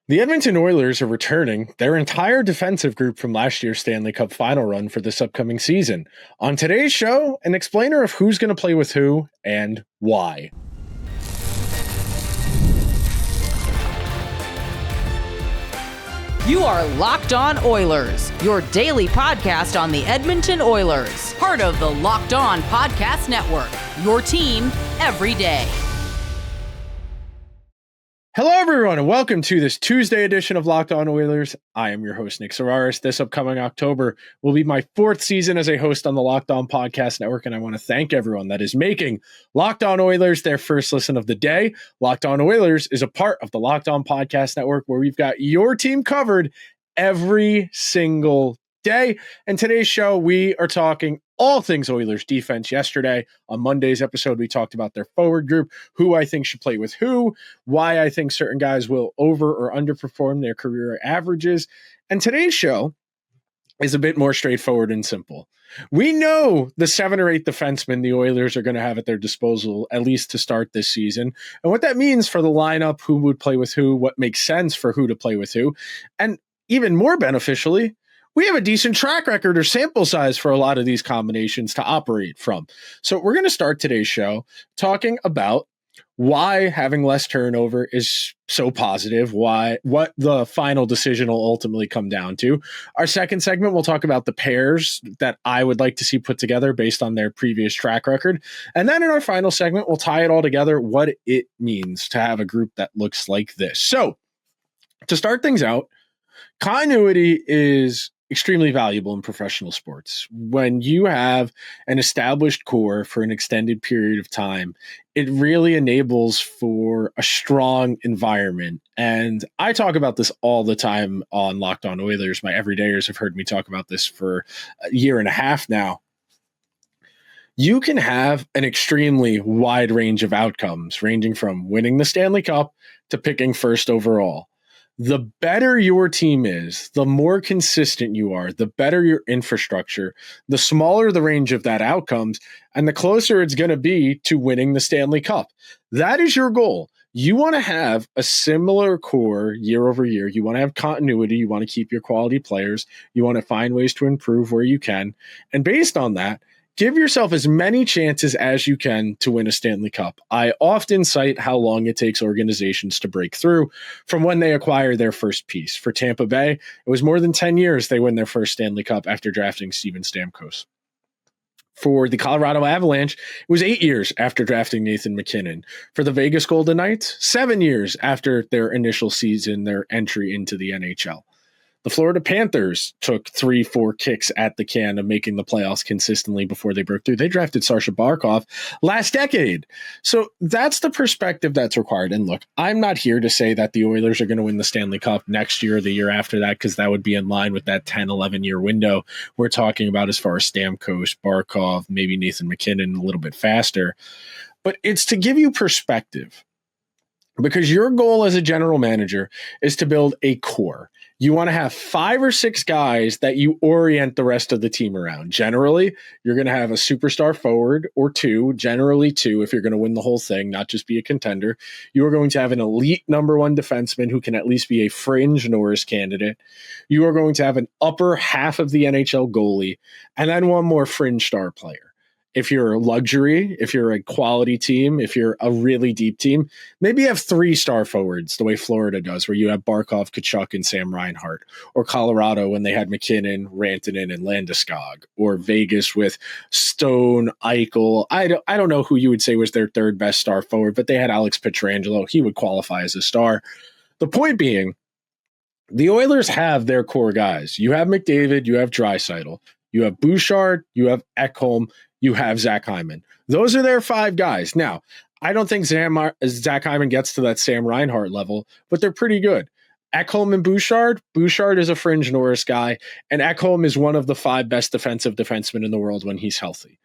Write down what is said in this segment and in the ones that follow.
The Edmonton Oilers are returning their entire defensive group from last year's Stanley Cup final run for this upcoming season. On today's show, an explainer of who's going to play with who and why. You are Locked On Oilers, your daily podcast on the Edmonton Oilers, part of the Locked On Podcast Network, your team every day. Hello, everyone, and welcome to this Tuesday edition of Locked On Oilers. I am your host, Nick Zararis. This upcoming October will be my fourth season as a host on the Locked On Podcast Network, and I want to thank everyone that is making Locked On Oilers their first listen of the day. Locked On Oilers is a part of the Locked On Podcast Network where we've got your team covered every single day. And today's show, we are talking all things Oilers defense. Yesterday, on Monday's episode, we talked about their forward group, who I think should play with who, why I think certain guys will over or underperform their career averages. And today's show is a bit more straightforward and simple. We know the 7 or 8 defensemen the Oilers are going to have at their disposal, at least to start this season, and what that means for the lineup, who would play with who, what makes sense for who to play with who, and even more beneficially, we have a decent track record or sample size for a lot of these combinations to operate from. So we're going to start today's show talking about why having less turnover is so positive, what the final decision will ultimately come down to. Our second segment, we'll talk about the pairs that I would like to see put together based on their previous track record. And then in our final segment, we'll tie it all together, what it means to have a group that looks like this. So to start things out, continuity is extremely valuable in professional sports. When you have an established core for an extended period of time, it really enables for a strong environment. And I talk about this all the time on Locked On Oilers. My everydayers have heard me talk about this for a year and a half now. You can have an extremely wide range of outcomes, ranging from winning the Stanley Cup to picking first overall. The better your team is, the more consistent you are, the better your infrastructure, the smaller the range of that outcomes, and the closer it's going to be to winning the Stanley Cup. That is your goal. You want to have a similar core year over year. You want to have continuity. You want to keep your quality players. You want to find ways to improve where you can. And based on that, give yourself as many chances as you can to win a Stanley Cup. I often cite how long it takes organizations to break through from when they acquire their first piece. For Tampa Bay, it was more than 10 years they win their first Stanley Cup after drafting Steven Stamkos. For the Colorado Avalanche, it was 8 years after drafting Nathan MacKinnon. For the Vegas Golden Knights, 7 years after their initial season, their entry into the NHL. The Florida Panthers took 3-4 kicks at the can of making the playoffs consistently before they broke through. They drafted Sasha Barkov last decade. So that's the perspective that's required. And look, I'm not here to say that the Oilers are going to win the Stanley Cup next year or the year after that, because that would be in line with that 10, 11-year window we're talking about as far as Stamkos, Barkov, maybe Nathan MacKinnon a little bit faster. But it's to give you perspective, because your goal as a general manager is to build a core. You want to have 5 or 6 guys that you orient the rest of the team around. Generally, you're going to have a superstar forward or 2, generally 2 if you're going to win the whole thing, not just be a contender. You are going to have an elite number 1 defenseman who can at least be a fringe Norris candidate. You are going to have an upper half of the NHL goalie, and then one more fringe star player. If you're a luxury, if you're a quality team, if you're a really deep team, maybe you have 3 star forwards the way Florida does, where you have Barkov, Tkachuk, and Sam Reinhart, or Colorado when they had McKinnon, Rantanen, and Landeskog, or Vegas with Stone, Eichel. I don't know who you would say was their 3rd best star forward, but they had Alex Pietrangelo. He would qualify as a star. The point being, the Oilers have their core guys. You have McDavid, you have Draisaitl, you have Bouchard, you have Ekholm, you have Zach Hyman. Those are their 5 guys. Now, I don't think Zach Hyman gets to that Sam Reinhart level, but they're pretty good. Ekholm and Bouchard. Bouchard is a fringe Norris guy, and Ekholm is one of the 5 best defensive defensemen in the world when he's healthy.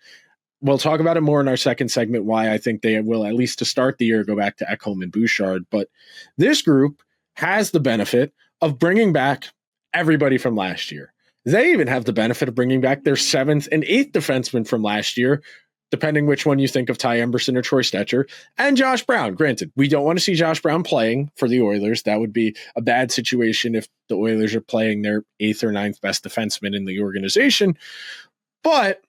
We'll talk about it more in our second segment, why I think they will, at least to start the year, go back to Ekholm and Bouchard. But this group has the benefit of bringing back everybody from last year. They even have the benefit of bringing back their 7th and 8th defensemen from last year, depending which one you think of, Ty Emberson or Troy Stecher, and Josh Brown. Granted, we don't want to see Josh Brown playing for the Oilers. That would be a bad situation if the Oilers are playing their 8th or 9th best defenseman in the organization. But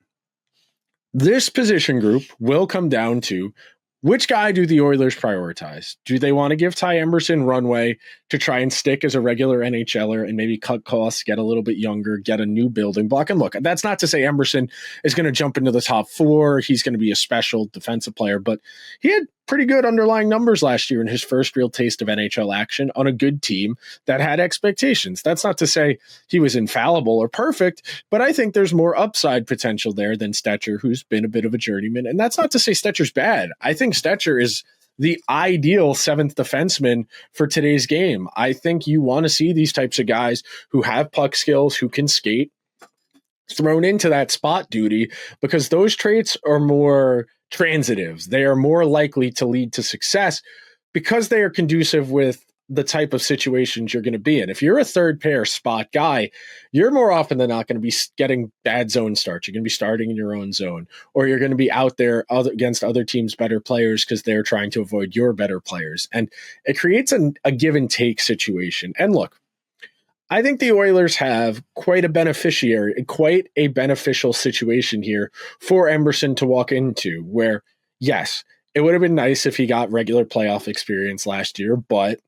this position group will come down to which guy do the Oilers prioritize? Do they want to give Ty Emberson runway to try and stick as a regular NHLer and maybe cut costs, get a little bit younger, get a new building block? And look, that's not to say Emberson is going to jump into the top 4. He's going to be a special defensive player, but he had pretty good underlying numbers last year in his first real taste of NHL action on a good team that had expectations. That's not to say he was infallible or perfect, but I think there's more upside potential there than Stecher, who's been a bit of a journeyman. And that's not to say Stetcher's bad. I think Stecher is the ideal 7th defenseman for today's game. I think you want to see these types of guys who have puck skills, who can skate, thrown into that spot duty, because those traits are more transitives. They are more likely to lead to success because they are conducive with the type of situations you're going to be in. If you're a third pair spot guy, you're more often than not going to be getting bad zone starts. You're going to be starting in your own zone, or you're going to be out there against other teams' better players because they're trying to avoid your better players. And it creates a give and take situation. And look, I think the Oilers have quite a beneficial situation here for Emberson to walk into, where, yes, it would have been nice if he got regular playoff experience last year, but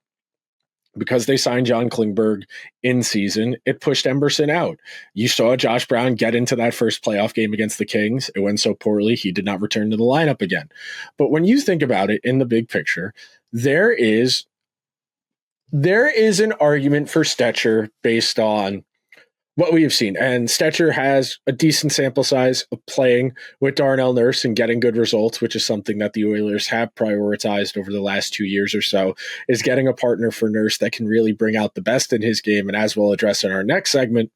because they signed John Klingberg in season, it pushed Emberson out. You saw Josh Brown get into that first playoff game against the Kings. It went so poorly, he did not return to the lineup again. But when you think about it in the big picture, there is an argument for Stecher based on what we have seen. And Stecher has a decent sample size of playing with Darnell Nurse and getting good results, which is something that the Oilers have prioritized over the last 2 years or so, is getting a partner for Nurse that can really bring out the best in his game. And as we'll address in our next segment,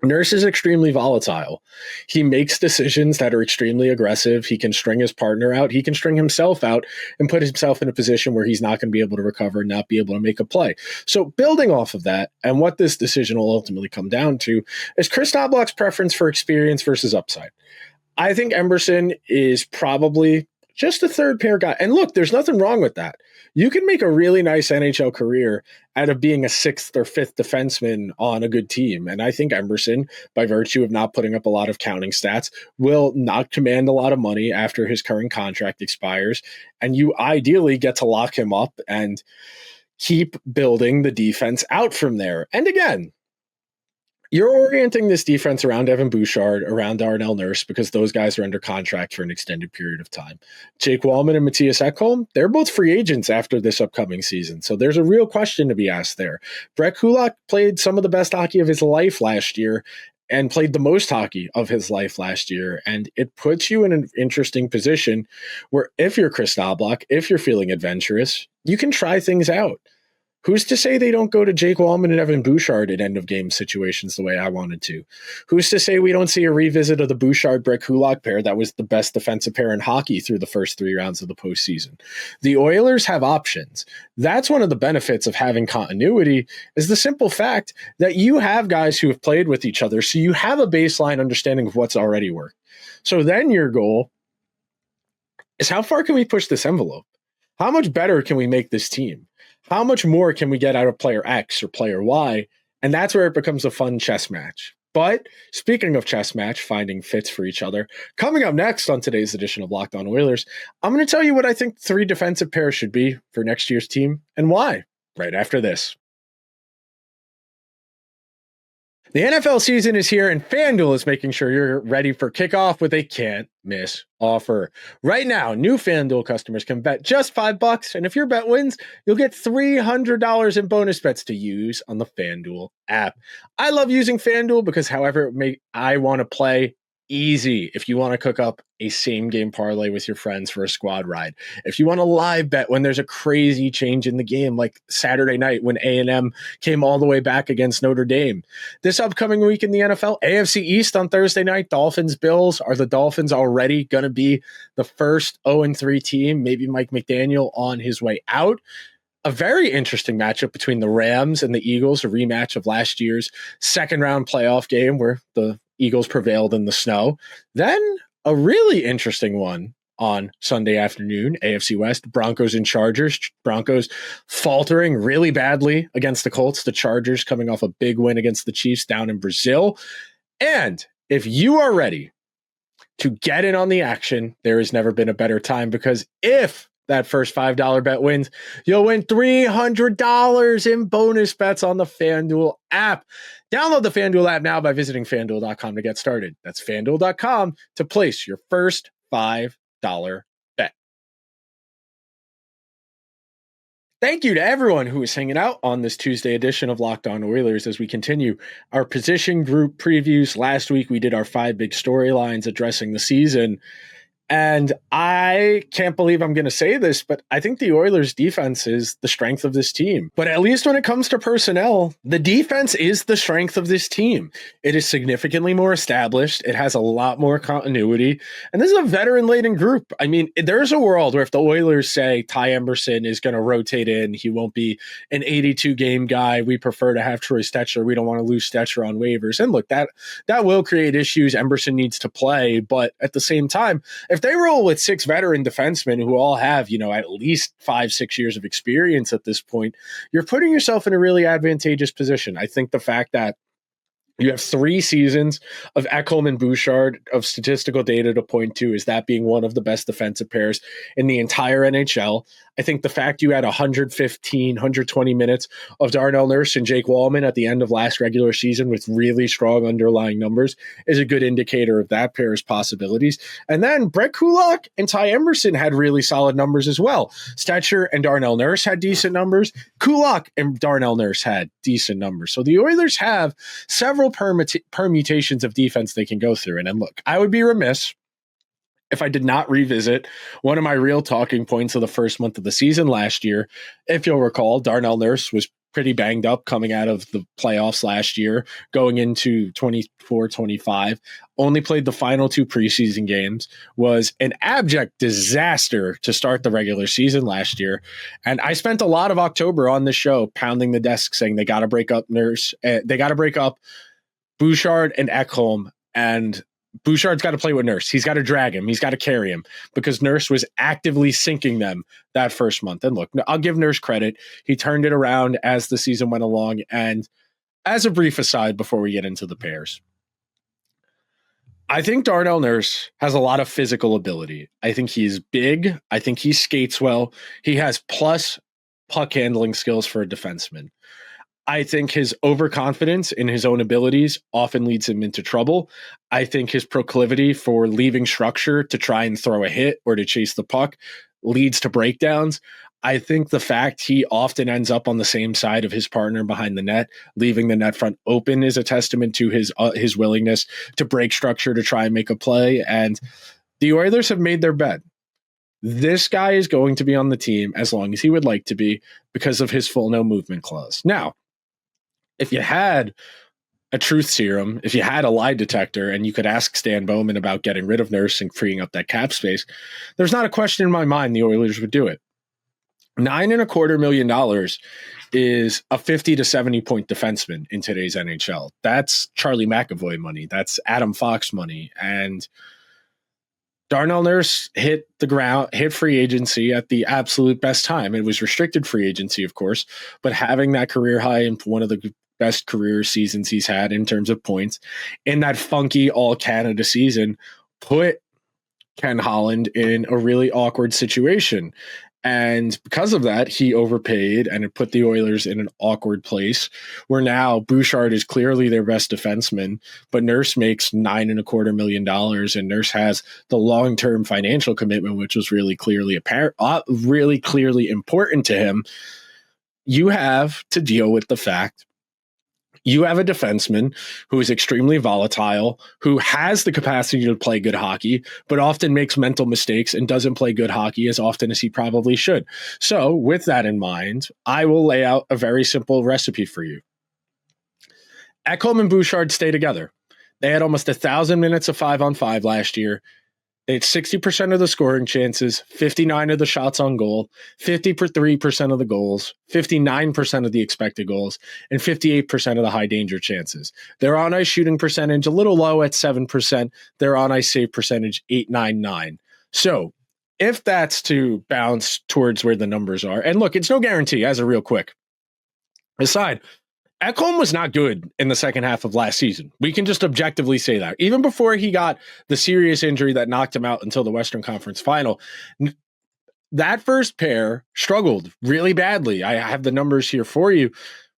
Nurse is extremely volatile. He makes decisions that are extremely aggressive. He can string his partner out. He can string himself out and put himself in a position where he's not going to be able to recover and not be able to make a play. So building off of that, and what this decision will ultimately come down to, is Kris Knoblauch's preference for experience versus upside. I think Emberson is probably just a third pair guy. And look, there's nothing wrong with that. You can make a really nice NHL career out of being a 6th or 5th defenseman on a good team. And I think Emberson, by virtue of not putting up a lot of counting stats, will not command a lot of money after his current contract expires. And you ideally get to lock him up and keep building the defense out from there. And again, you're orienting this defense around Ekholm-Bouchard, around Darnell Nurse, because those guys are under contract for an extended period of time. Jake Walman and Mattias Ekholm, they're both free agents after this upcoming season. So there's a real question to be asked there. Brett Kulak played some of the best hockey of his life last year and played the most hockey of his life last year. And it puts you in an interesting position where if you're Kris Knoblauch, if you're feeling adventurous, you can try things out. Who's to say they don't go to Jake Walman and Ekholm-Bouchard in end-of-game situations the way I wanted to? Who's to say we don't see a revisit of the Bouchard-Brett Kulak pair that was the best defensive pair in hockey through the first 3 rounds of the postseason? The Oilers have options. That's one of the benefits of having continuity, is the simple fact that you have guys who have played with each other, so you have a baseline understanding of what's already worked. So then your goal is, how far can we push this envelope? How much better can we make this team? How much more can we get out of player X or player Y? And that's where it becomes a fun chess match. But speaking of chess match, finding fits for each other, coming up next on today's edition of Locked On Oilers, I'm going to tell you what I think 3 defensive pairs should be for next year's team and why, right after this. The NFL season is here, and FanDuel is making sure you're ready for kickoff with a can't-miss offer. Right now, new FanDuel customers can bet just $5, and if your bet wins, you'll get $300 in bonus bets to use on the FanDuel app. I love using FanDuel because however I want to play, easy. If you want to cook up a same game parlay with your friends for a squad ride, if you want to live bet when there's a crazy change in the game, like Saturday night when A&M came all the way back against Notre Dame. This upcoming week in the NFL, AFC East on Thursday night, Dolphins, Bills. Are the Dolphins already going to be the first 0-3 team? Maybe Mike McDaniel on his way out. A very interesting matchup between the Rams and the Eagles, a rematch of last year's second round playoff game where the Eagles prevailed in the snow. Then a really interesting one on Sunday afternoon, AFC West, Broncos and Chargers. Broncos faltering really badly against the Colts. The Chargers coming off a big win against the Chiefs down in Brazil. And if you are ready to get in on the action, there has never been a better time, because if that first $5 bet wins, you'll win $300 in bonus bets on the FanDuel app. Download the FanDuel app now by visiting FanDuel.com to get started. That's FanDuel.com to place your first $5 bet. Thank you to everyone who is hanging out on this Tuesday edition of Locked On Oilers as we continue our position group previews. Last week, we did our 5 big storylines addressing the season. And I can't believe I'm going to say this, but I think the Oilers' defense is the strength of this team. But at least when it comes to personnel, the defense is the strength of this team. It is significantly more established. It has a lot more continuity. And this is a veteran-laden group. I mean, there's a world where if the Oilers say Ty Emberson is going to rotate in, he won't be an 82-game guy. We prefer to have Troy Stecher. We don't want to lose Stecher on waivers. And look, that will create issues. Emberson needs to play. But at the same time, if they roll with 6 veteran defensemen who all have, at least 5-6 years of experience at this point, you're putting yourself in a really advantageous position. I think the fact that you have 3 seasons of Ekholm and Bouchard of statistical data to point to is that being one of the best defensive pairs in the entire NHL. I think the fact you had 115, 120 minutes of Darnell Nurse and Jake Walman at the end of last regular season with really strong underlying numbers is a good indicator of that pair's possibilities. And then Brett Kulak and Ty Emberson had really solid numbers as well. Stecher and Darnell Nurse had decent numbers. Kulak and Darnell Nurse had decent numbers. So the Oilers have several permutations of defense they can go through. And look, I would be remiss if I did not revisit one of my real talking points of the first month of the season last year. If you'll recall, Darnell Nurse was pretty banged up coming out of the playoffs last year, going into 24-25, only played the final 2 preseason games, was an abject disaster to start the regular season last year. And I spent a lot of October on this show pounding the desk saying they got to break up Nurse. They got to break up Bouchard and Ekholm, and Bouchard's got to play with Nurse. He's got to drag him. He's got to carry him, because Nurse was actively sinking them that first month. And look, I'll give Nurse credit. He turned it around as the season went along. And as a brief aside, before we get into the pairs, I think Darnell Nurse has a lot of physical ability. I think he's big. I think he skates well. He has plus puck handling skills for a defenseman. I think his overconfidence in his own abilities often leads him into trouble. I think his proclivity for leaving structure to try and throw a hit or to chase the puck leads to breakdowns. I think the fact he often ends up on the same side of his partner behind the net, leaving the net front open, is a testament to his willingness to break structure to try and make a play. And the Oilers have made their bet. This guy is going to be on the team as long as he would like to be because of his full no movement clause. Now, if you had a truth serum, if you had a lie detector and you could ask Stan Bowman about getting rid of Nurse and freeing up that cap space, there's not a question in my mind the Oilers would do it. $9.25 million is a 50 to 70 point defenseman in today's NHL. That's Charlie McAvoy money. That's Adam Fox money. And Darnell Nurse hit free agency at the absolute best time. It was restricted free agency, of course, but having that career high in one of the best career seasons he's had in terms of points in that funky all Canada season put Ken Holland in a really awkward situation. And because of that, he overpaid and it put the Oilers in an awkward place where now Bouchard is clearly their best defenseman, but Nurse makes $9.25 million and Nurse has the long-term financial commitment, which was really clearly important to him. You have to deal with the fact you have a defenseman who is extremely volatile, who has the capacity to play good hockey, but often makes mental mistakes and doesn't play good hockey as often as he probably should. So with that in mind, I will lay out a very simple recipe for you. Ekholm and Bouchard stay together. They had almost 1,000 minutes of 5-on-5 last year. It's 60% of the scoring chances, 59 of the shots on goal, 53% of the goals, 59% of the expected goals, and 58% of the high danger chances. Their on-ice shooting percentage a little low at 7%. Their on-ice save percentage 8.99. So if that's to bounce towards where the numbers are, and look, it's no guarantee as a real quick aside, Ekholm was not good in the second half of last season. We can just objectively say that. Even before he got the serious injury that knocked him out until the Western Conference Final, that first pair struggled really badly. I have the numbers here for you.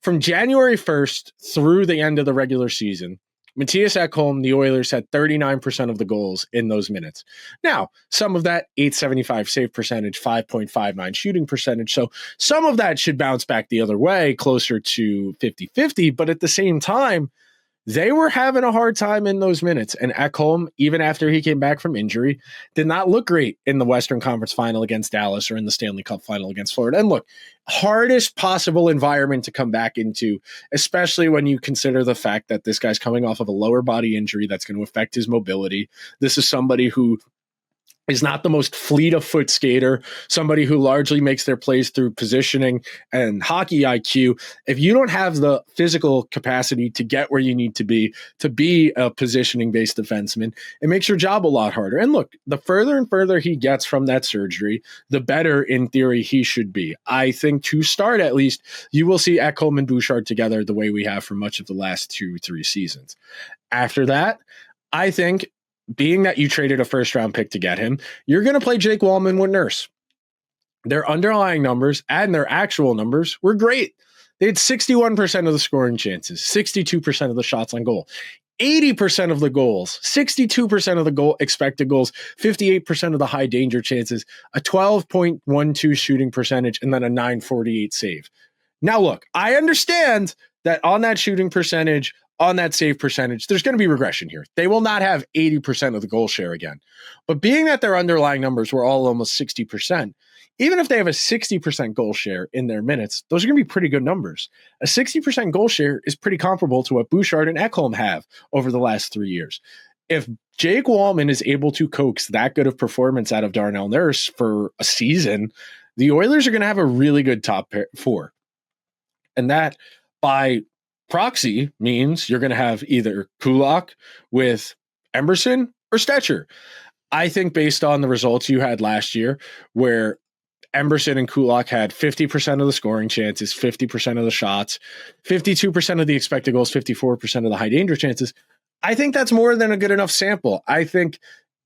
From January 1st through the end of the regular season, Mattias Ekholm, the Oilers, had 39% of the goals in those minutes. Now, some of that, 875 save percentage, 5.59 shooting percentage. So some of that should bounce back the other way, closer to 50-50. But at the same time, they were having a hard time in those minutes. And Ekholm, even after he came back from injury, did not look great in the Western Conference Final against Dallas or in the Stanley Cup Final against Florida. And look, hardest possible environment to come back into, especially when you consider the fact that this guy's coming off of a lower body injury that's going to affect his mobility. This is somebody who is not the most fleet of foot skater, somebody who largely makes their plays through positioning and hockey IQ. If you don't have the physical capacity to get where you need to be a positioning-based defenseman, it makes your job a lot harder. And look, the further and further he gets from that surgery, the better in theory he should be. I think to start at least, you will see Ekholm and Bouchard together the way we have for much of the last 2-3 seasons. After that, I think, being that you traded a first-round pick to get him, you're going to play Jake Walman with Nurse. Their underlying numbers and their actual numbers were great. They had 61% of the scoring chances, 62% of the shots on goal, 80% of the goals, 62% of the goal expected goals, 58% of the high danger chances, a 12.12 shooting percentage, and then a 948 save. Now, look, I understand that on that shooting percentage, on that save percentage, there's going to be regression here. They will not have 80% of the goal share again. But being that their underlying numbers were all almost 60%, even if they have a 60% goal share in their minutes, those are going to be pretty good numbers. A 60% goal share is pretty comparable to what Bouchard and Ekholm have over the last 3 years. If Jake Walman is able to coax that good of performance out of Darnell Nurse for a season, the Oilers are going to have a really good top four. And that, by proxy, means you're going to have either Kulak with Emberson or Stetcher. I think based on the results you had last year, where Emberson and Kulak had 50% of the scoring chances, 50% of the shots, 52% of the expected goals, 54% of the high danger chances, I think that's more than a good enough sample. I think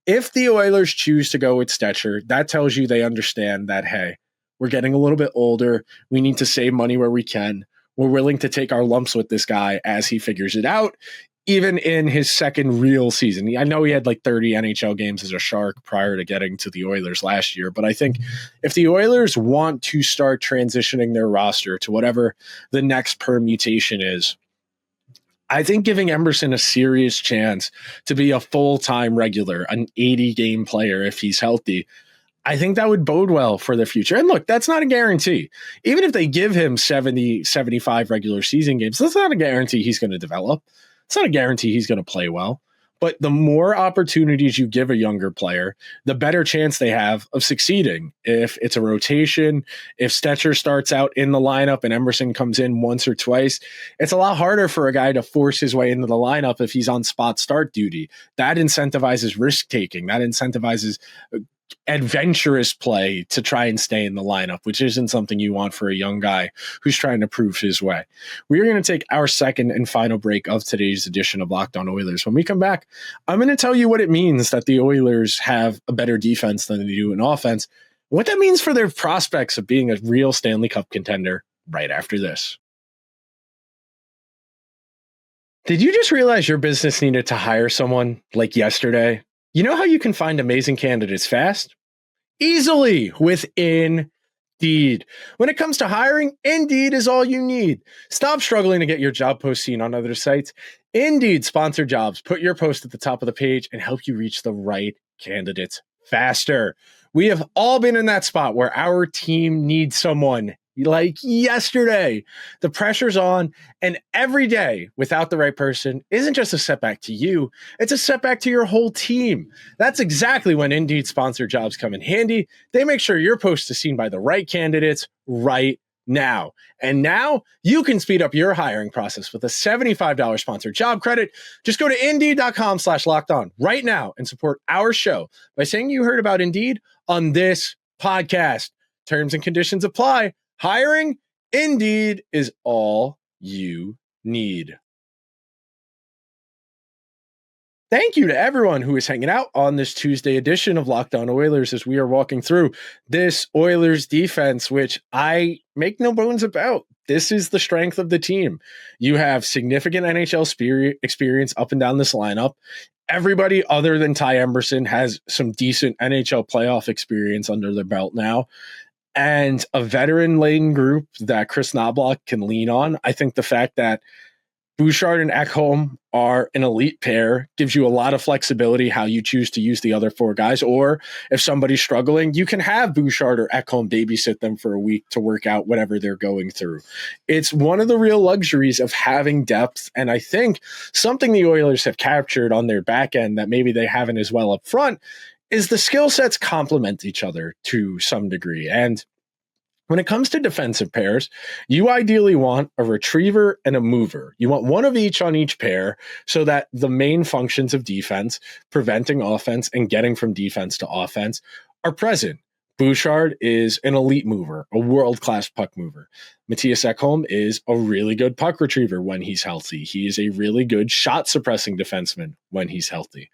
if the Oilers choose to go with Stetcher, that tells you they understand that, hey, we're getting a little bit older. We need to save money where we can. We're willing to take our lumps with this guy as he figures it out, even in his second real season. I know he had like 30 NHL games as a Shark prior to getting to the Oilers last year, but I think if the Oilers want to start transitioning their roster to whatever the next permutation is, I think giving Emberson a serious chance to be a full-time regular, an 80-game player if he's healthy, I think that would bode well for the future. And look, that's not a guarantee. Even if they give him 70, 75 regular season games, that's not a guarantee he's going to develop. It's not a guarantee he's going to play well. But the more opportunities you give a younger player, the better chance they have of succeeding. If it's a rotation, if Stetcher starts out in the lineup and Emberson comes in once or twice, it's a lot harder for a guy to force his way into the lineup if he's on spot start duty. That incentivizes risk-taking. That incentivizes adventurous play to try and stay in the lineup, which isn't something you want for a young guy who's trying to prove his way. We are going to take our second and final break of today's edition of Locked On Oilers. When we come back, I'm going to tell you what it means that the Oilers have a better defense than they do in offense, what that means for their prospects of being a real Stanley Cup contender right after this. Did you just realize your business needed to hire someone like yesterday? You know how you can find amazing candidates fast? Easily with Indeed. When it comes to hiring, Indeed is all you need. Stop struggling to get your job post seen on other sites. Indeed sponsored jobs put your post at the top of the page and help you reach the right candidates faster. We have all been in that spot where our team needs someone like yesterday. The pressure's on, and every day without the right person isn't just a setback to you, it's a setback to your whole team. That's exactly when Indeed sponsored jobs come in handy. They make sure your post is seen by the right candidates right now. And now you can speed up your hiring process with a $75 sponsored job credit. Just go to Indeed.com/lockedon right now and support our show by saying you heard about Indeed on this podcast. Terms and conditions apply. Hiring Indeed is all you need. Thank you to everyone who is hanging out on this Tuesday edition of Locked On Oilers as we are walking through this Oilers defense, which I make no bones about. This is the strength of the team. You have significant NHL experience up and down this lineup. Everybody other than Ty Emberson has some decent NHL playoff experience under their belt now. And a veteran-laden group that Kris Knoblauch can lean on. I think the fact that Bouchard and Ekholm are an elite pair gives you a lot of flexibility how you choose to use the other four guys. Or if somebody's struggling, you can have Bouchard or Ekholm babysit them for a week to work out whatever they're going through. It's one of the real luxuries of having depth. And I think something the Oilers have captured on their back end that maybe they haven't as well up front is the skill sets complement each other to some degree. And when it comes to defensive pairs, you ideally want a retriever and a mover. You want one of each on each pair so that the main functions of defense, preventing offense and getting from defense to offense, are present. Bouchard is an elite mover, a world-class puck mover. Mattias Ekholm is a really good puck retriever when he's healthy. He is a really good shot-suppressing defenseman when he's healthy.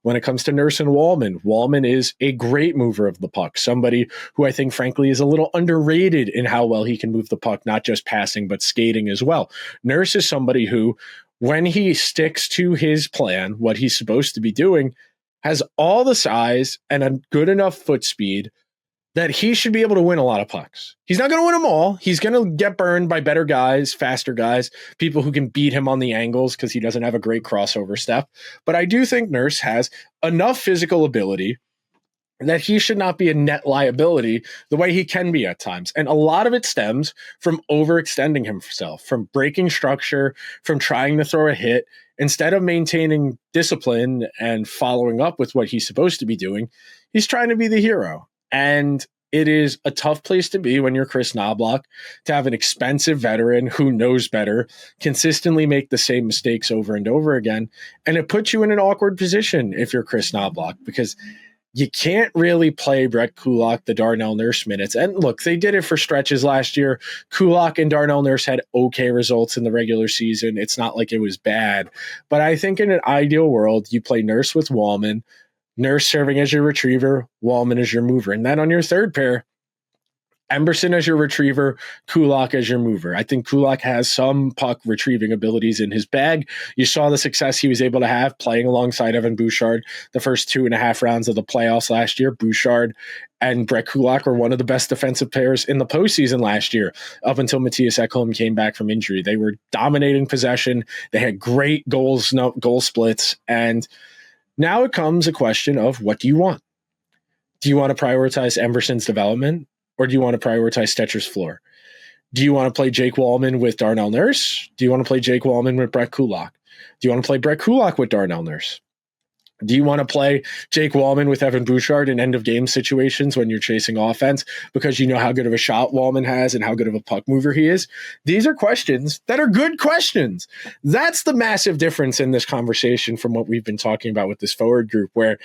When it comes to Nurse and Walman, Walman is a great mover of the puck, somebody who I think, frankly, is a little underrated in how well he can move the puck, not just passing, but skating as well. Nurse is somebody who, when he sticks to his plan, what he's supposed to be doing, has all the size and a good enough foot speed that he should be able to win a lot of pucks. He's not going to win them all. He's going to get burned by better guys, faster guys, people who can beat him on the angles because he doesn't have a great crossover step. But I do think Nurse has enough physical ability that he should not be a net liability the way he can be at times. And a lot of it stems from overextending himself, from breaking structure, from trying to throw a hit. Instead of maintaining discipline and following up with what he's supposed to be doing, he's trying to be the hero. And it is a tough place to be when you're Kris Knoblauch, to have an expensive veteran who knows better consistently make the same mistakes over and over again. And it puts you in an awkward position if you're Kris Knoblauch, because you can't really play Brett Kulak the Darnell Nurse minutes. And look, they did it for stretches last year. Kulak and Darnell Nurse had okay results in the regular season. It's not like it was bad. But I think in an ideal world, you play Nurse with Walman, Nurse serving as your retriever, Walman as your mover. And then on your third pair, Emberson as your retriever, Kulak as your mover. I think Kulak has some puck retrieving abilities in his bag. You saw the success he was able to have playing alongside Evan Bouchard the first 2.5 rounds of the playoffs last year. Bouchard and Brett Kulak were one of the best defensive pairs in the postseason last year, up until Mattias Ekholm came back from injury. They were dominating possession. They had great goal splits. And now it comes a question of, what do you want? Do you want to prioritize Emberson's development, or do you want to prioritize Stetcher's floor? Do you want to play Jake Walman with Darnell Nurse? Do you want to play Jake Walman with Brett Kulak? Do you want to play Brett Kulak with Darnell Nurse? Do you want to play Jake Walman with Evan Bouchard in end-of-game situations when you're chasing offense because you know how good of a shot Walman has and how good of a puck mover he is? These are questions that are good questions. That's the massive difference in this conversation from what we've been talking about with this forward group, where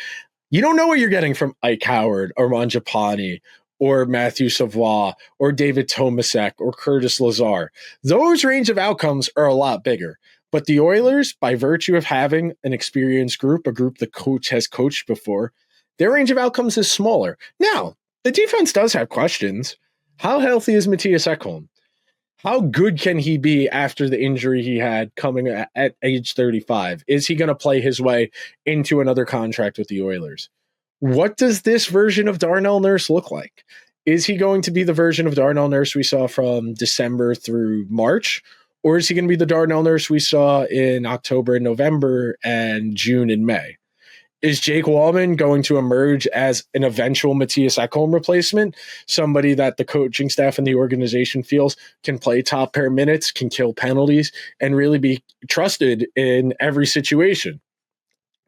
you don't know what you're getting from Ike Howard or Mangiapane or Matthew Savoie or David Tomasek or Curtis Lazar. Those range of outcomes are a lot bigger. But the Oilers, by virtue of having an experienced group, a group the coach has coached before, their range of outcomes is smaller. Now, the defense does have questions. How healthy is Mattias Ekholm? How good can he be after the injury he had coming at age 35? Is he going to play his way into another contract with the Oilers? What does this version of Darnell Nurse look like? Is he going to be the version of Darnell Nurse we saw from December through March? Or is he going to be the Darnell Nurse we saw in October and November and June and May? Is Jake Walman going to emerge as an eventual Mattias Ekholm replacement? Somebody that the coaching staff and the organization feels can play top pair minutes, can kill penalties, and really be trusted in every situation?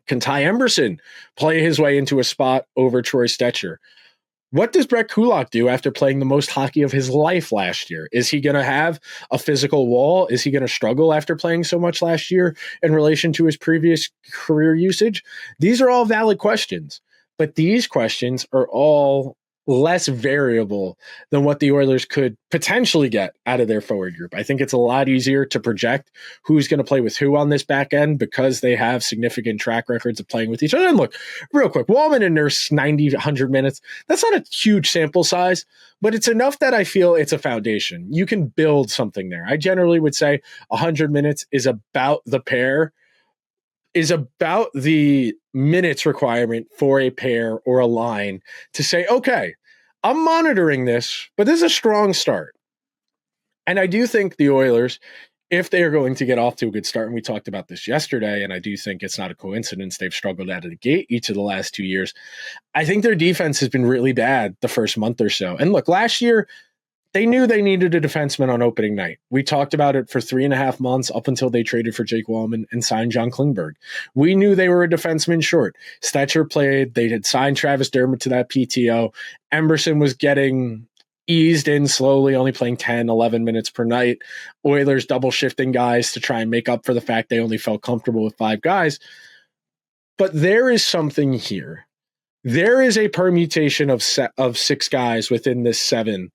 Can Ty Emberson play his way into a spot over Troy Stecher? What does Brett Kulak do after playing the most hockey of his life last year? Is he going to have a physical wall? Is he going to struggle after playing so much last year in relation to his previous career usage? These are all valid questions, but these questions are all less variable than what the Oilers could potentially get out of their forward group. I think it's a lot easier to project who's going to play with who on this back end because they have significant track records of playing with each other. And look, real quick, Walman and Nurse, 90, 100 minutes. That's not a huge sample size, but it's enough that I feel it's a foundation. You can build something there. I generally would say 100 minutes is about the pair, is about the minutes requirement for a pair or a line to say, okay, I'm monitoring this, but this is a strong start. And I do think the Oilers, if they are going to get off to a good start, and we talked about this yesterday, and I do think it's not a coincidence they've struggled out of the gate each of the last 2 years, I think their defense has been really bad the first month or so. And look, last year, they knew they needed a defenseman on opening night. We talked about it for 3.5 months up until they traded for Jake Walman and signed John Klingberg. We knew they were a defenseman short. Stecher played. They had signed Travis Dermott to that PTO. Emberson was getting eased in slowly, only playing 10, 11 minutes per night. Oilers double shifting guys to try and make up for the fact they only felt comfortable with 5 guys. But there is something here. There is a permutation of 6 guys within this 7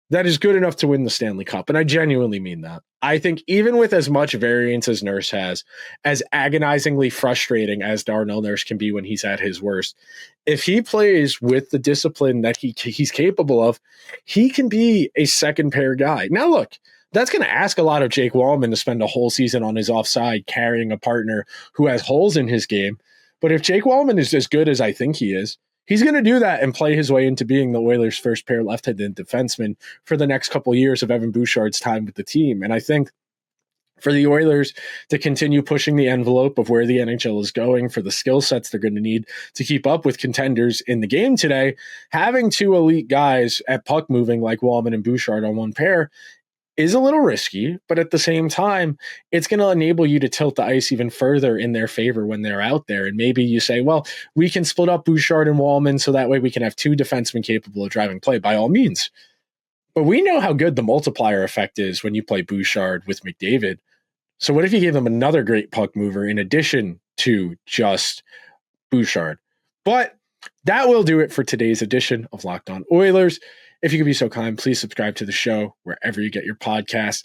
that is good enough to win the Stanley Cup. And I genuinely mean that. I think even with as much variance as Nurse has, as agonizingly frustrating as Darnell Nurse can be when he's at his worst, if he plays with the discipline that he's capable of, he can be a second pair guy. Now, look, that's going to ask a lot of Jake Walman to spend a whole season on his offside carrying a partner who has holes in his game. But if Jake Walman is as good as I think he is, he's going to do that and play his way into being the Oilers' first pair left-handed defenseman for the next couple of years of Ekholm-Bouchard's time with the team. And I think for the Oilers to continue pushing the envelope of where the NHL is going, for the skill sets they're going to need to keep up with contenders in the game today, having 2 elite guys at puck moving like Walman and Bouchard on one pair is a little risky, but at the same time, it's going to enable you to tilt the ice even further in their favor when they're out there. And maybe you say, well, we can split up Bouchard and Walman so that way we can have 2 defensemen capable of driving play, by all means. But we know how good the multiplier effect is when you play Bouchard with McDavid. So what if you gave them another great puck mover in addition to just Bouchard? But that will do it for today's edition of Locked On Oilers. If you could be so kind, please subscribe to the show wherever you get your podcasts.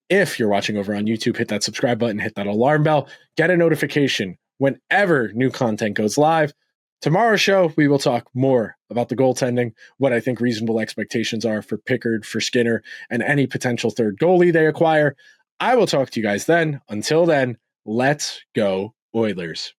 If you're watching over on YouTube, hit that subscribe button, hit that alarm bell, get a notification whenever new content goes live. Tomorrow's show, we will talk more about the goaltending, what I think reasonable expectations are for Pickard, for Skinner, and any potential third goalie they acquire. I will talk to you guys then. Until then, let's go Oilers.